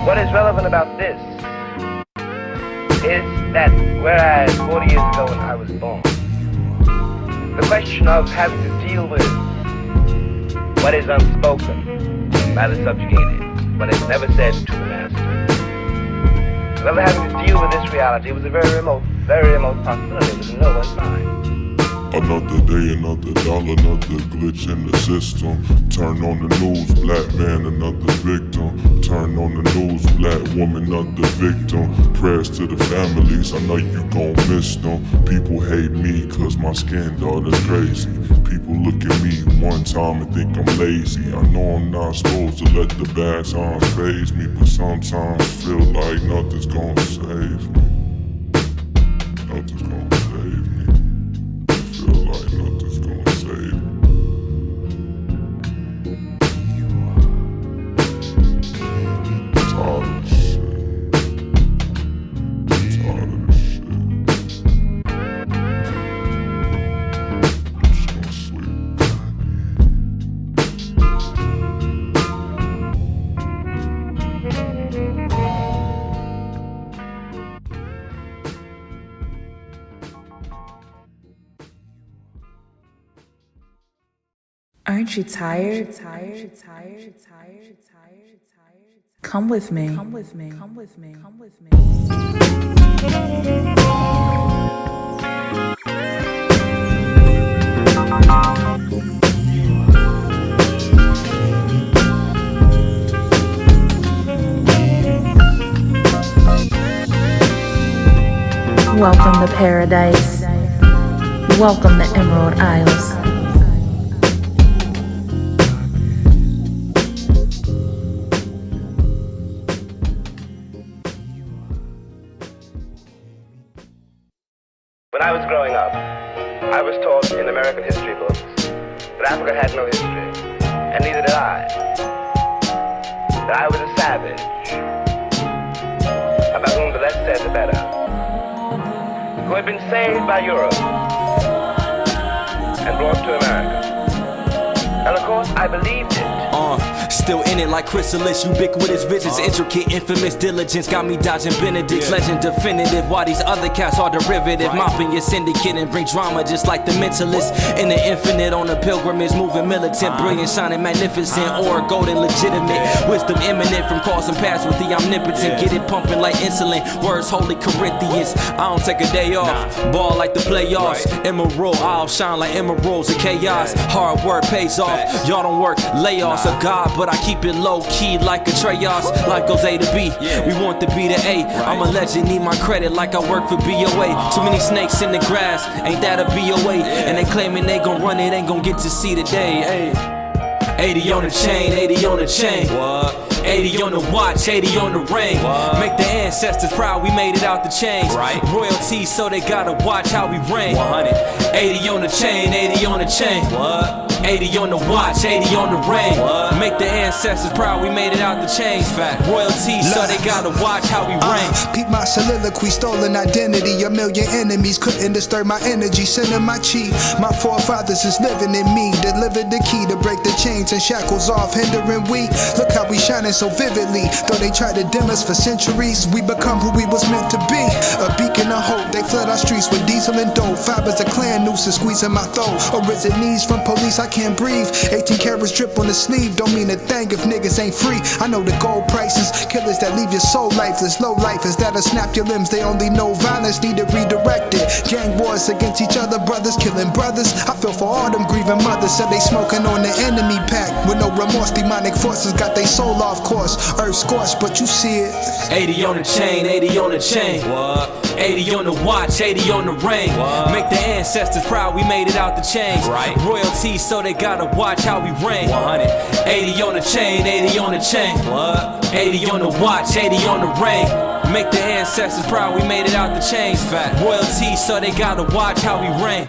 What is relevant about this is that whereas 40 years ago when I was born, the question of having to deal with what is unspoken by the subjugated, what is never said to the master, whether having to deal with this reality was a very remote possibility. It was in no one's mind. Another day, another dollar, another glitch in the system. Turn on the news, black man, another victim. Turn on the news, black woman, another victim. Prayers to the families, I know you gon' miss them. People hate me cause my skin dark is crazy. People look at me one time and think I'm lazy. I know I'm not supposed to let the bad times faze me, but sometimes feel like nothing's gonna save me. Nothing's gonna save me. Feel like nothing's gonna save me. Tired of this shit. Tired of this shit. I'm just gonna sleep. Aren't you tired? Come with me. Welcome to paradise. Welcome to Emerald Isles. When I was growing up, I was taught in American history books that Africa had no history, and neither did I. That I was a savage, about whom the less said the better, who had been saved by Europe and brought to America. And of course, I believed it. Still in it like chrysalis, ubiquitous visions, intricate, infamous diligence got me dodging Benedict's legend definitive. While these other cats are derivative, mopping your syndicate and bring drama just like the mentalist. In the infinite on a pilgrimage, moving militant, brilliant, shining magnificent, or golden legitimate. Wisdom imminent from causing paths with the omnipotent. Get it pumping like insulin, words holy Corinthians. I don't take a day off, ball like the playoffs. Emerald, I'll shine like emeralds in chaos. Hard work pays off, y'all don't work layoffs. A god, but I keep it low key like a Treyarch. Life goes A to B, we want the B to A. I'm a legend, need my credit like I work for BOA. Too many snakes in the grass, ain't that a BOA? And they claiming they gon' run it, ain't gon' get to see the day. 80 on the chain, 80 on the chain. 80 on the watch, 80 on the ring. Make the ancestors proud, we made it out the chains. Royalty, so they gotta watch how we reign. 80 on the chain, 80 on the chain. 80 on the watch, 80 on the ring. Make the ancestors proud, we made it out the chains. Royalty, so they gotta watch how we reign. Peep my soliloquy, stolen identity. A million enemies couldn't disturb my energy. Sending my chi, my forefathers is living in me. Delivered the key to break the chains and shackles off, hindering we. Look how we shining so vividly. Though they try to dim us for centuries, we become who we was meant to be. A beacon of hope, they flood our streets with diesel and dope. Fibers of clan nooses squeezing my throat. Arisen knees from police, I can't breathe. 18 carats drip on the sleeve, don't mean a thing if niggas ain't free. I know the gold prices, killers that leave your soul lifeless. Low lifers that'll snap your limbs, they only know violence, need it redirected. Gang wars against each other, brothers killing brothers. I feel for all them grieving mothers, said they smoking on the enemy pack. With no remorse, demonic forces got they soul off course. Earth scorched, but you see it. 80 on the chain, 80 on the chain. 80 on the watch, 80 on the ring. Make the ancestors proud, we made it out the chains. Royalty, so they gotta watch how we reign. 80 on the chain, 80 on the chain. 80 on the watch, 80 on the ring. Make the ancestors proud, we made it out the chains. Royalty, so they gotta watch how we reign.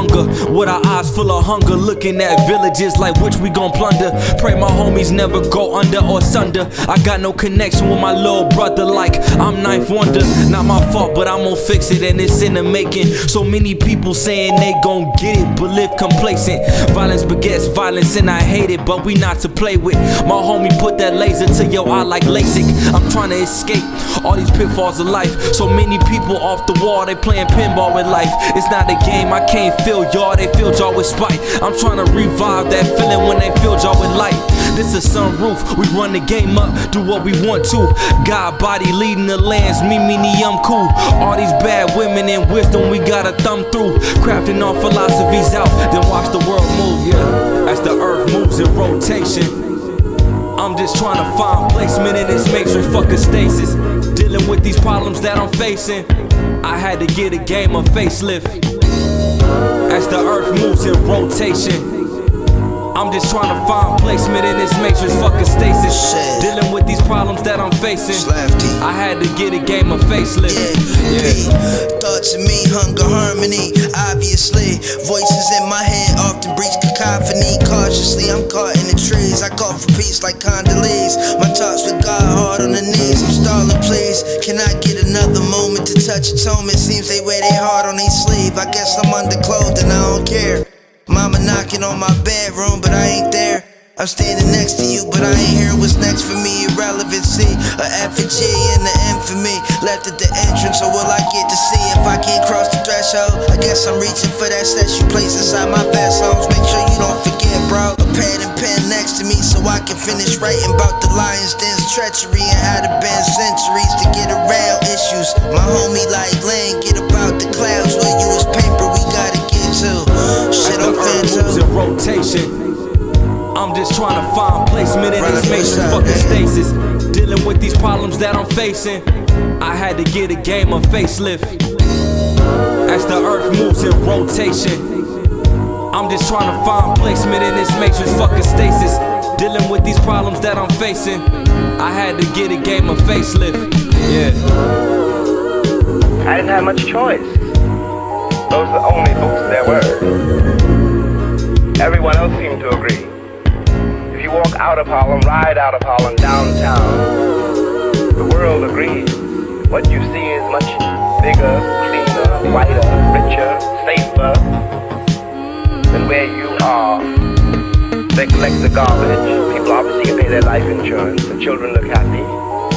hunger, with our eyes full of hunger, looking at villages like which we gon' plunder. Pray my homies never go under or sunder. I got no connection with my little brother like I'm ninth wonder. Not my fault, but I'm gon' fix it and it's in the making. So many people saying they gon' get it, but live complacent. Violence begets violence and I hate it, but we not to play with. My homie put that laser to your eye like LASIK. I'm trying to escape all these pitfalls of life. So many people off the wall, they playing pinball with life. It's not a game, I can't feel y'all, they filled y'all with spite. I'm trying to revive that feeling when they filled y'all with light. This is sunroof, we run the game up, do what we want to. God body leading the lands, me, I'm cool. All these bad women and wisdom we gotta thumb through. Crafting our philosophies out, then watch the world move, yeah. As the earth moves in rotation, I'm just trying to find placement in this matrix, fuck a stasis. Dealing with these problems that I'm facing, I had to get a game of facelift. As the earth moves in rotation, I'm just trying to find placement in this matrix, fuck a stasis. Dealing with these problems that I'm facing, I had to get a game of facelift. Thoughts of me, hunger, harmony, obviously. Voices in my head often breach cacophony. Cautiously, I'm caught in the trees. I call for peace like Condolise. My talks with God hard on the knees. I'm stalling, please. Can I get another moment to touch atonement? Seems they wear their heart on their sleeve. I guess I'm underclothed and I don't care. Mama knocking on my bedroom, but I ain't there. I'm standing next to you, but I ain't hear what's next for me. Irrelevancy, a effigy and the infamy left at the entrance. So will I get to see if I can't cross the threshold? I guess I'm reaching for that set you place inside my best homes. Make sure you don't forget, bro. A pad and pen next to me so I can finish writing about the lion's den's treachery and how to bend centuries to get around issues. My homie like Lane, get about the clouds. Well, you was paper, we gotta get to. Shit, I'm moves in rotation, I'm just trying to find placement in this matrix, fucking stasis. Dealing with these problems that I'm facing, I had to get a game of facelift. As the earth moves in rotation, I'm just trying to find placement in this matrix, fucking stasis. Dealing with these problems that I'm facing, I had to get a game of facelift. Yeah. I didn't have much choice. Those are the only books there were. Everyone else seemed to agree. If you walk out of Harlem, ride out of Harlem, downtown, the world agrees. What you see is much bigger, cleaner, whiter, richer, safer than where you are. They collect the garbage. People obviously pay their life insurance. The children look happy,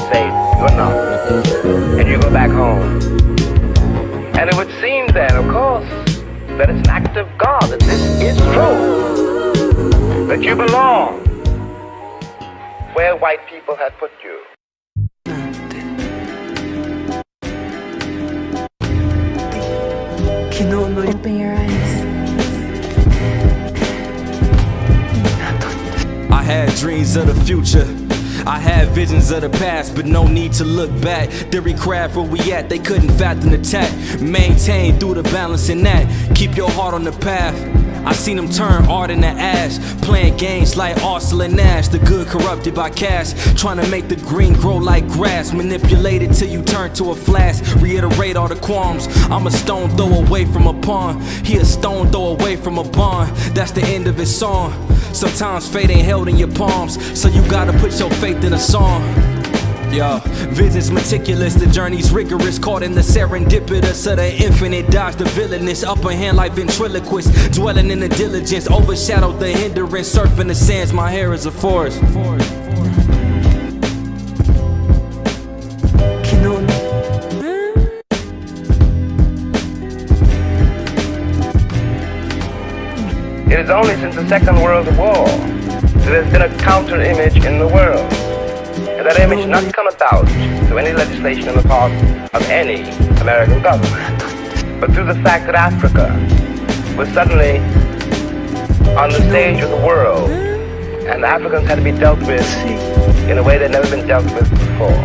safe. You're not. And you go back home. And it would seem then, of course, that it's an act of God, that this is true, that you belong where white people have put you. Open your eyes. I had dreams of the future, I had visions of the past, but no need to look back. Theory craft where we at, they couldn't fathom the attack. Maintain through the balancing that, keep your heart on the path. I seen them turn art into ash, playing games like Arsenal and Nash. The good corrupted by cash, trying to make the green grow like grass. Manipulated till you turn to a flash. Reiterate all the qualms. I'm a stone throw away from a pawn, he a stone throw away from a bond. That's the end of his song. Sometimes fate ain't held in your palms, so you gotta put your faith in a song. Yo, vision's meticulous, the journey's rigorous. Caught in the serendipitous of the infinite. Dodge the villainous, upper hand like ventriloquist. Dwelling in the diligence, overshadow the hindrance. Surfing the sands, my hair is a forest. It is only since the Second World War that there's been a counter-image in the world. And that image not come about through any legislation on the part of any American government, but through the fact that Africa was suddenly on the stage of the world, and the Africans had to be dealt with in a way they'd never been dealt with before.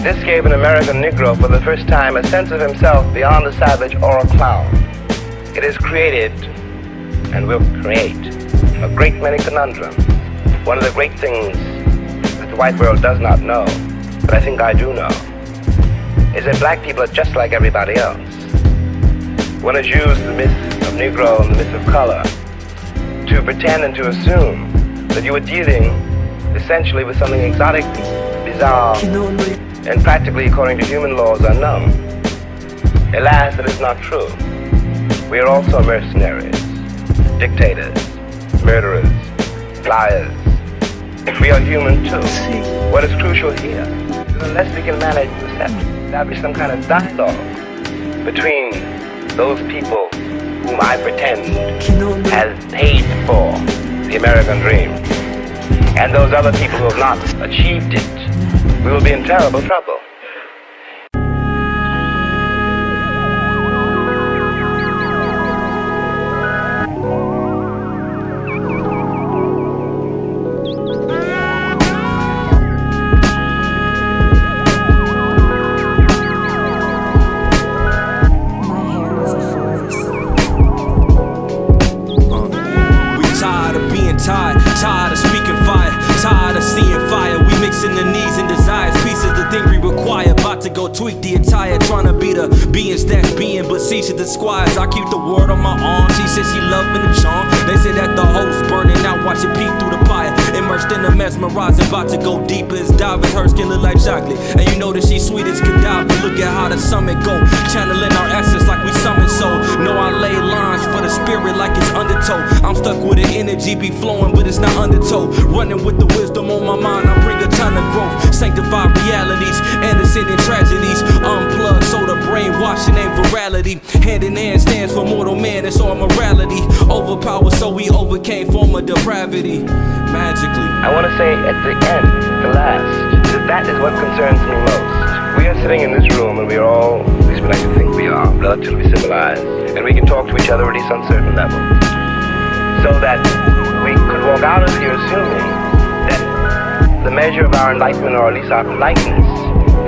This gave an American Negro for the first time a sense of himself beyond a savage or a clown. It has created, and will create, a great many conundrums. One of the great things that the white world does not know, but I think I do know, is that black people are just like everybody else. One has used the myth of Negro in the midst of color, to pretend and to assume that you were dealing essentially with something exotic, bizarre, and practically, according to human laws, unknown. Alas, that is not true. We are also mercenaries, dictators, murderers, liars. We are human too. What is crucial here is unless we can manage to establish some kind of dialogue between those people whom I pretend has paid for the American dream and those other people who have not achieved it, we will be in terrible trouble. Tired of speaking fire, tired of seeing fire. We mixing the needs and desires, pieces the thing we require. About to go tweak the attire, trying to be the beings that's being, but cease the squires. I keep the word on my arm. She says she loving the charm. They say that the host burning out, watch it peek through the fire. Immersed in the mesmerizing, about to go deeper as divers. Her skin look like chocolate, and you know that she's sweet as cadaver. Look at how the summit go, channeling our essence like we summon soul. Know I lay lines for the spirit like it's undertow. I'm stuck with the energy be flowing, but it's not undertow. Running with the wisdom on my mind, I bring a ton of growth. Sanctify realities, innocent and tragedies. Unplug so the brainwashing ain't virality. Hand in hand stands for mortal man, it's all morality. Overpowered so we overcame form of depravity. Magically, I want to say at the end, the last, that is what concerns me most. We are sitting in this room and we are all, at least we like to think we are, relatively civilized. And we can talk to each other at least on certain levels. So that we could walk out of here assuming that the measure of our enlightenment, or at least our politeness,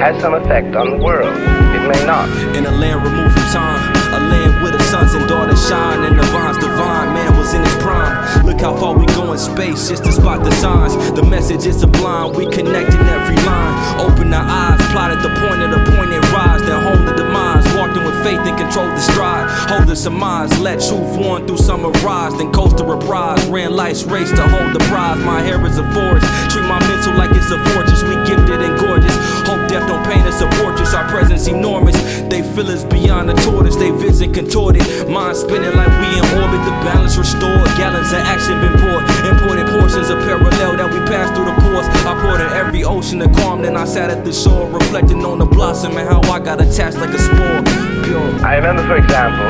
has some effect on the world. It may not. In a land removed from time, a land where the sons and daughters shine, and the vine's divine. Man was in his prime. Look how far we go in space just to spot the signs. The message is sublime. We connect in every line. Open our eyes, plot at the point of the pointed rise, then home the demise. Walked in with faith and controlled the stride. Hold the surmise, let truth warn through summer rise, then coast the reprise. Ran life's race to hold the prize. My hair is a forest. Treat my mental like it's a fortress. We gifted and gorgeous. Hope death don't paint us a portrait. Our presence enormous. They feel us beyond the tortoise. They vision contorted. Mind spinning like we in orbit. The balance restored. Gallons of action been poured. Imported portions of parallel that we passed through the pores. I poured in every ocean of calm. Then I sat at the shore, reflecting on the blossom and how I got attached like a spore. Pure. I remember, for example,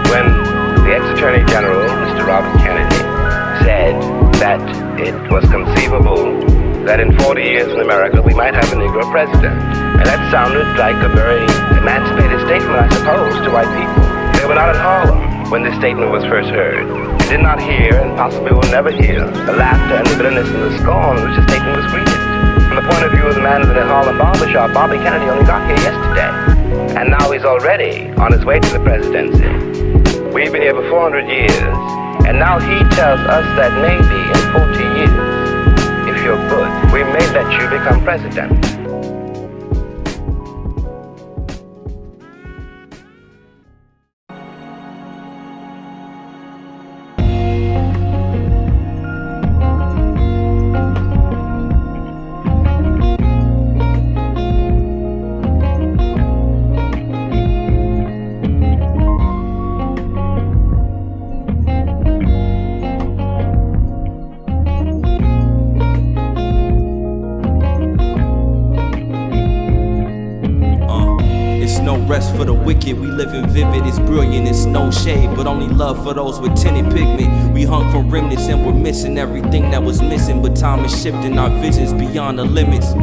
when the ex-Attorney General, Mr. Robert Kennedy, said that it was conceivable that in 40 years in America we might have a Negro president. And that sounded like a very emancipated statement, I suppose, to white people. They were not in Harlem when this statement was first heard. They did not hear, and possibly will never hear, the laughter and the bitterness and the scorn with which the statement was greeted. From the point of view of the man in the Harlem barbershop, Bobby Kennedy only got here yesterday. And now he's already on his way to the presidency. We've been here for 400 years, and now he tells us that maybe in 40 years, if you're good, we may let you become president. Rest for the wicked, we living vivid, it's brilliant, it's no shade, but only love for those with tinted pigment. We hung from remnants and we're missing everything that was missing, but time is shifting our visions beyond the limits.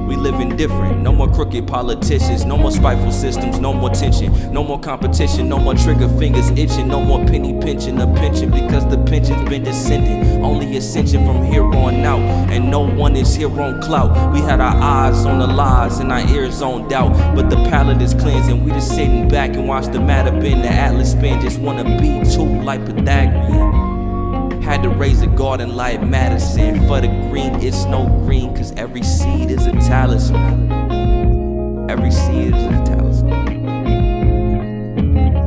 We living different, no more crooked politicians, no more spiteful systems, no more tension, no more competition, no more trigger fingers itching, no more penny pinching a pension, because the pension's been descending, only ascension from here on out, and no one is here on clout. We had our eyes on the lies and our ears on doubt, but the palate is cleansing. We just sitting back and watch the matter bend, the atlas spin, just wanna be too like Pythagorean. Had to raise a garden like Madison. For the green, it's no green, cause every seed is a talisman. Every seed is a talisman.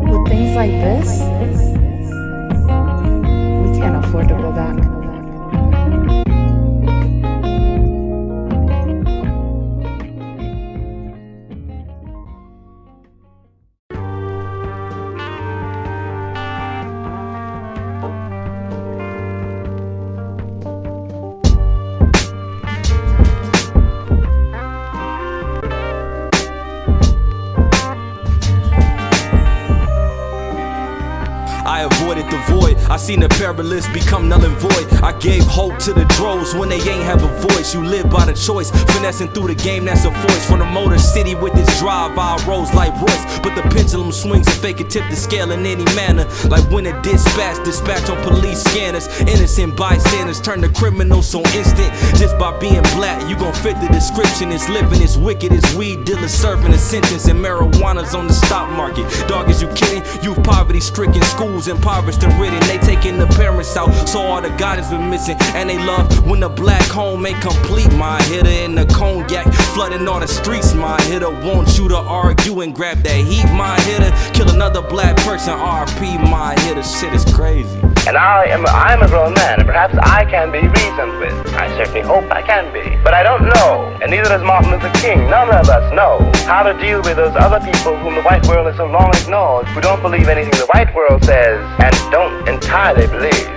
With things like this, with the void. I seen the perilous become null and void. I gave hope to the droves when they ain't have a voice. You live by the choice, finessing through the game, that's a voice. From the Motor City with this drive, I rose like Royce. But the pendulum swings and fake it tip the scale in any manner. Like when it dispatch on police scanners. Innocent bystanders turn to criminals so instant. Just by being black, you gon' fit the description. It's living, it's wicked, it's weed dealers serving a sentence. And marijuana's on the stock market. Dog, is you kidding? Youth poverty stricken, schools impoverished and ridden. They taking the parents out, so all the guidance been missing. And they love when the black home ain't complete. My hitter in the cognac, flooding all the streets. My hitter want you to argue and grab that heat. My hitter kill another black person. RP, my hitter, shit is crazy. And I'm a grown man, and perhaps I can be reasoned with. I certainly hope I can be. But I don't know, and neither does Martin Luther King. None of us know how to deal with those other people whom the white world has so long ignored, who don't believe anything the white world says, and don't entirely believe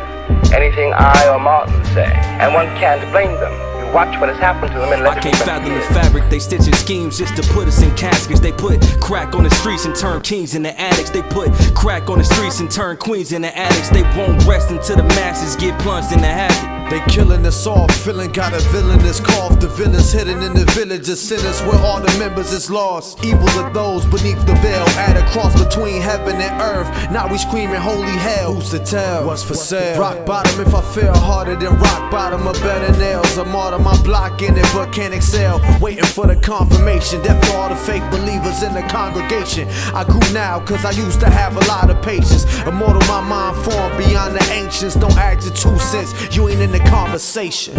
anything I or Martin say. And one can't blame them. Watch what has happened to them and let I can't fathom the fabric. They stitching schemes just to put us in caskets. They put crack on the streets and turn kings into addicts. They put crack on the streets and turn queens into addicts. They won't rest until the masses get plunged in the havoc. They killing us off, feeling got a villainous cough. The villains hidden in the village of sinners where all the members is lost. Evil of those beneath the veil, at a cross between heaven and earth. Now we screaming holy hell. Who's to tell? What's for sale? Rock bottom if I feel harder than rock bottom or better nails. I'm out of my block in it but can't excel. Waiting for the confirmation. Death for all the fake believers in the congregation. I grew now cause I used to have a lot of patience. Immortal my mind formed beyond the ancients. Don't act your 2 cents, you ain't in the conversation.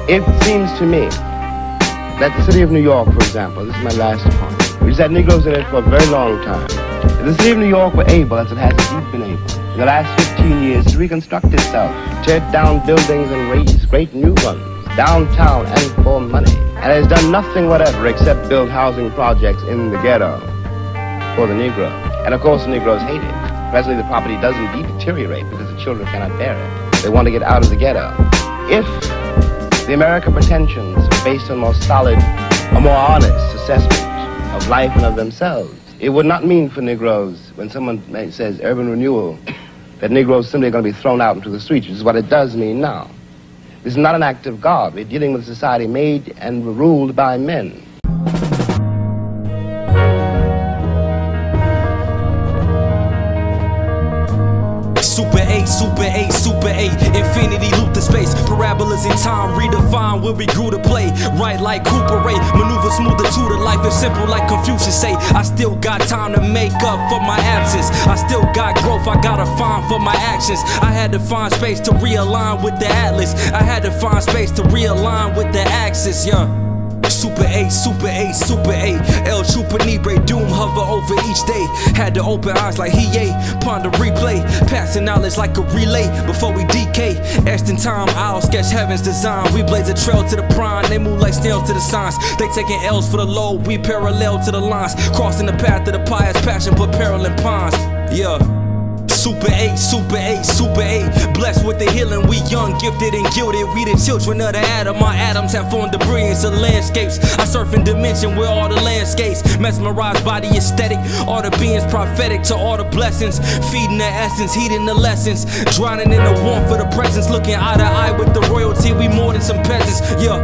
It seems to me that the city of New York, for example, this is my last point, which has had Negroes in it for a very long time. If the city of New York were able, as it has indeed been able, in the last 15 years to reconstruct itself, tear down buildings and raise great new ones, downtown and for money, and has done nothing whatever except build housing projects in the ghetto for the Negro. And of course the Negroes hate it. Presently the property does indeed deteriorate because the children cannot bear it. They want to get out of the ghetto. If the American pretensions were based on more solid, a more honest assessment of life and of themselves, it would not mean for Negroes, when someone says urban renewal, that Negroes simply are going to be thrown out into the streets, which is what it does mean now. This is not an act of God. We're dealing with a society made and ruled by men. Super 8, Super 8, infinity loop the space. Parabolas in time, redefine where we grew to play. Right like Cooper Ray, maneuver smoother to the life is simple like Confucius say. I still got time to make up for my absence. I still got growth, I gotta find for my actions. I had to find space to realign with the atlas. I had to find space to realign with the axis, yeah. Super 8, Super 8, Super 8, El Chupa Libre, doom hover over each day. Had to open eyes like he ponder replay, passing knowledge like a relay before we decay. Etched in time, I'll sketch heaven's design. We blaze a trail to the prime, they move like snails to the signs. They taking L's for the load, we parallel to the lines. Crossing the path of the pious passion, put peril in ponds, yeah. Super 8, Super 8, Super 8. Blessed with the healing, we young, gifted and gilded. We the children of the atom. My atoms have formed the brilliance of landscapes. I surf in dimension where all the landscapes mesmerized by the aesthetic. All the beings prophetic to all the blessings. Feeding the essence, heeding the lessons. Drowning in the warmth of the presence. Looking eye to eye with the royalty. We more than some peasants, yeah.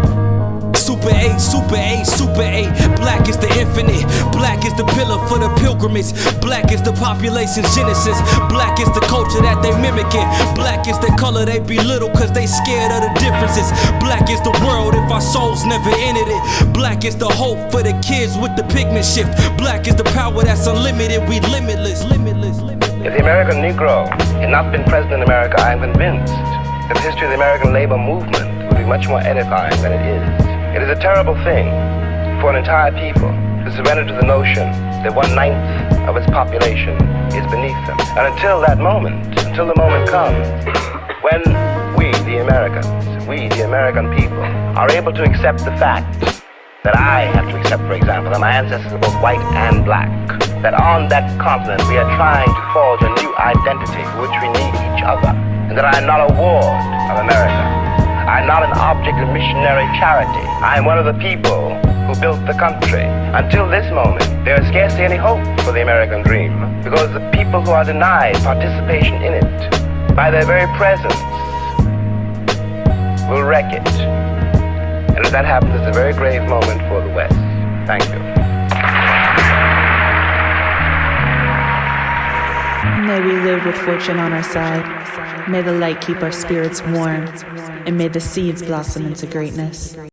Super 8, Super 8, Super 8. Black is the infinite. Black is the pillar for the pilgrimage. Black is the population's genesis. Black is the culture that they mimicking. Black is the color they belittle cause they scared of the differences. Black is the world if our souls never entered it. Black is the hope for the kids with the pigment shift. Black is the power that's unlimited. We limitless, limitless, limitless. If the American Negro had not been present in America, I am convinced that the history of the American labor movement would be much more edifying than it is. It is a terrible thing for an entire people to surrender to the notion that 1/9 of its population is beneath them. And until that moment, until the moment comes when we, the Americans, we, the American people, are able to accept the fact that I have to accept, for example, that my ancestors are both white and black, that on that continent we are trying to forge a new identity for which we need each other, and that I am not a ward of America. I'm not an object of missionary charity. I am one of the people who built the country. Until this moment, there is scarcely any hope for the American dream, because the people who are denied participation in it by their very presence, will wreck it. And if that happens, it's a very grave moment for the West. Thank you. May we live with fortune on our side. May the light keep our spirits warm. And may the seeds blossom into greatness.